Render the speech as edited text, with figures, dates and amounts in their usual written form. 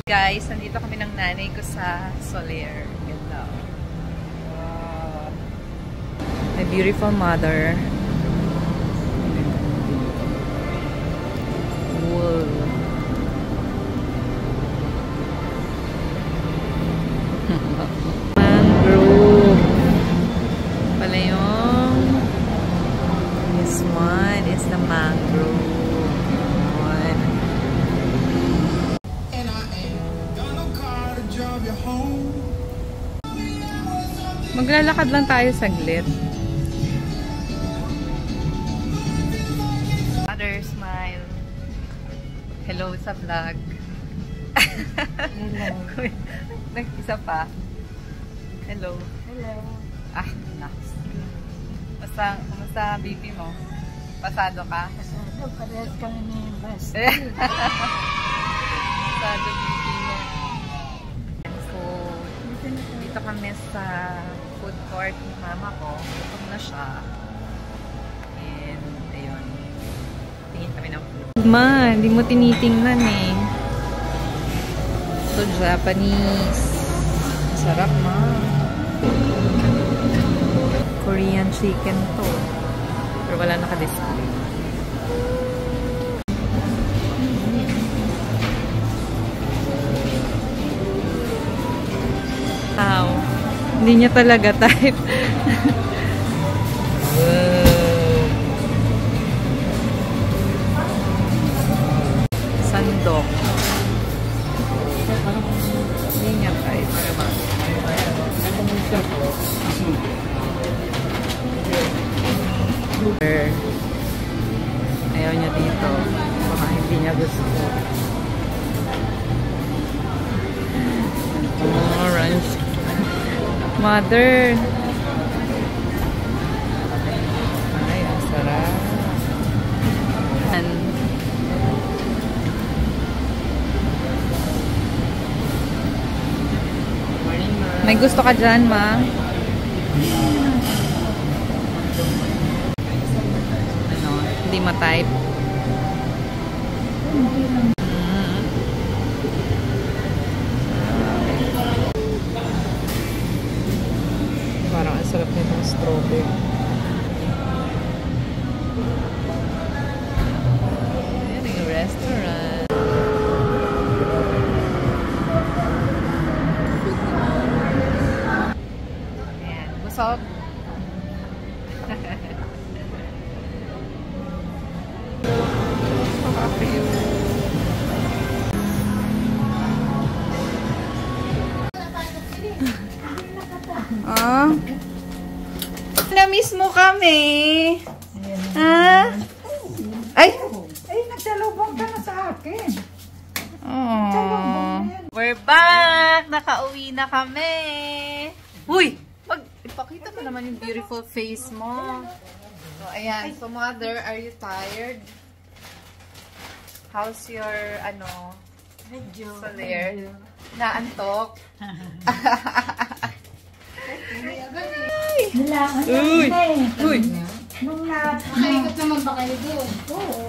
Guys, nandito kami ng nanay ko sa Soler. Ganda. Wow. My beautiful mother. Wool. Mangrove. Pala yung this one is the mangrove. Maglalakad lang tayo saglit. Mother, smile. Hello sa vlog. Hello. Nag-isa pa. Hello. Hello. Ah, nice. Kumusta BP mo? Pasado ka? Pasado, parehas kami ni Bas. Pasado BP mo. So, dito kami sa food court ni mama ko. Gutom na siya. And, ayun. Tingin kami ng food. Ma, hindi mo tinitingnan eh. So, Japanese. Sarap, ma. Korean chicken to. Pero wala naka-display. How? Hindi niya talaga type. Sandok. Hindi niya type. Ayaw niya dito. Baka hindi niya gusto. Orange. Mother. Ay, ang sarap. May gusto ka dyan, ma? Ano? Hindi ma-type? Parang ang sarap nitong strawberry. Ayan yung restaurant. Ayan, busog. Ah. Na-miss mo kami. Ha? Ay! Ay, nagsalubong ka na sa akin. Oh. We're back! Nakauwi na kami. Uy! Ipakita mo naman yung beautiful face mo. So, ayan. So, mother, are you tired? How's your, Medyo. Soler? Naantok? Nila, Uy! Uy! nung na... Nakaikot naman ba kayo doon? Oo.